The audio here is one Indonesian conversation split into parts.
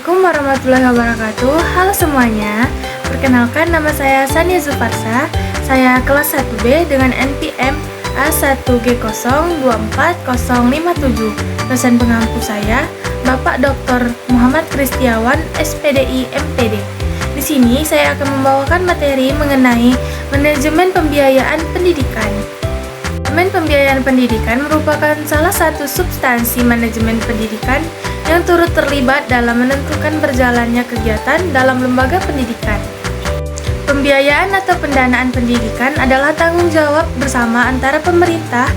Assalamualaikum warahmatullahi wabarakatuh. Halo semuanya. Perkenalkan, nama saya Sania Zufarsa. Saya kelas 1B dengan NPM A1G024057. Dosen pengampu saya Bapak Dr. Muhammad Kristiawan, SPDI MPD. Di sini saya akan membawakan materi mengenai manajemen pembiayaan pendidikan. Manajemen pembiayaan pendidikan merupakan salah satu substansi manajemen pendidikan yang turut terlibat dalam menentukan berjalannya kegiatan dalam lembaga pendidikan. Pembiayaan atau pendanaan pendidikan adalah tanggung jawab bersama antara pemerintah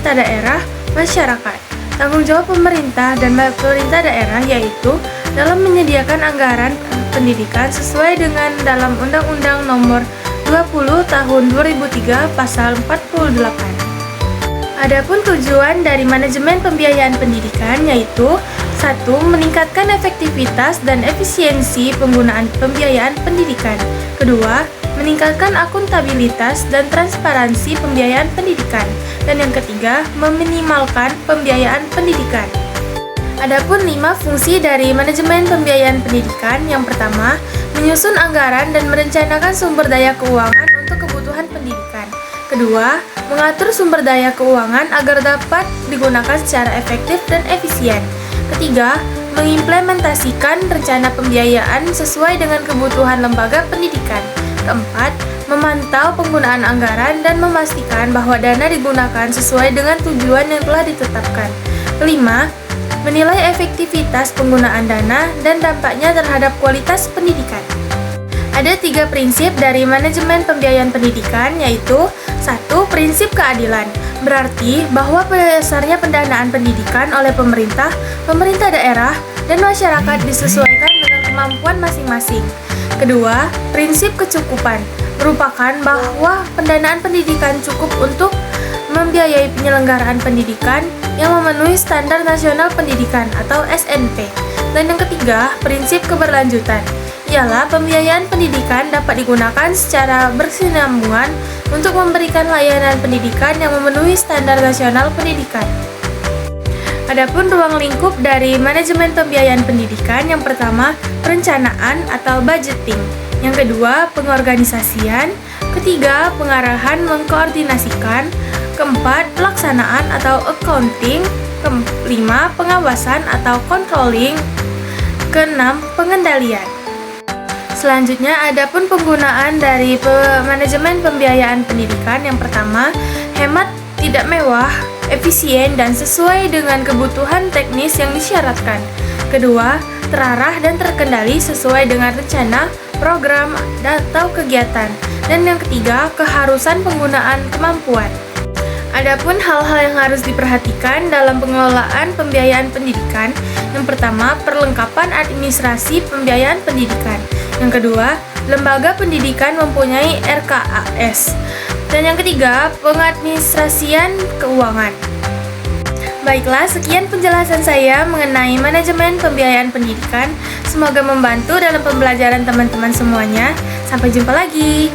daerah, masyarakat. Tanggung jawab pemerintah dan pemerintah daerah yaitu dalam menyediakan anggaran pendidikan sesuai dengan dalam Undang-Undang Nomor 20 Tahun 2003 Pasal 48. Adapun tujuan dari manajemen pembiayaan pendidikan yaitu 1. Meningkatkan efektivitas dan efisiensi penggunaan pembiayaan pendidikan. 2. Meningkatkan akuntabilitas dan transparansi pembiayaan pendidikan. Dan yang ketiga, meminimalkan pembiayaan pendidikan. Adapun 5 fungsi dari manajemen pembiayaan pendidikan. Yang pertama, menyusun anggaran dan merencanakan sumber daya keuangan untuk kebutuhan pendidikan. Kedua, mengatur sumber daya keuangan agar dapat digunakan secara efektif dan efisien. Ketiga, mengimplementasikan rencana pembiayaan sesuai dengan kebutuhan lembaga pendidikan. Keempat, memantau penggunaan anggaran dan memastikan bahwa dana digunakan sesuai dengan tujuan yang telah ditetapkan. Kelima, menilai efektivitas penggunaan dana dan dampaknya terhadap kualitas pendidikan. Ada 3 prinsip dari manajemen pembiayaan pendidikan yaitu 1. Prinsip keadilan, berarti bahwa dasarnya pendanaan pendidikan oleh pemerintah daerah, dan masyarakat disesuaikan dengan kemampuan masing-masing. Kedua, prinsip kecukupan, merupakan bahwa pendanaan pendidikan cukup untuk membiayai penyelenggaraan pendidikan yang memenuhi Standar Nasional Pendidikan atau SNP. Dan yang ketiga, prinsip keberlanjutan, ialah pembiayaan pendidikan dapat digunakan secara berkesinambungan untuk memberikan layanan pendidikan yang memenuhi standar nasional pendidikan. Adapun ruang lingkup dari manajemen pembiayaan pendidikan, yang pertama, perencanaan atau budgeting. Yang kedua, pengorganisasian. Ketiga, pengarahan mengkoordinasikan. Keempat, pelaksanaan atau accounting. Kelima, pengawasan atau controlling. Keenam, pengendalian. Selanjutnya, adapun penggunaan dari manajemen pembiayaan pendidikan. Yang pertama, hemat tidak mewah, efisien dan sesuai dengan kebutuhan teknis yang disyaratkan. Kedua, terarah dan terkendali sesuai dengan rencana, program, atau kegiatan. Dan yang ketiga, keharusan penggunaan kemampuan. Adapun hal-hal yang harus diperhatikan dalam pengelolaan pembiayaan pendidikan. Yang pertama, perlengkapan administrasi pembiayaan pendidikan. Yang kedua, lembaga pendidikan mempunyai RKAS. Dan yang ketiga, pengadministrasian keuangan. Baiklah, sekian penjelasan saya mengenai manajemen pembiayaan pendidikan. Semoga membantu dalam pembelajaran teman-teman semuanya. Sampai jumpa lagi.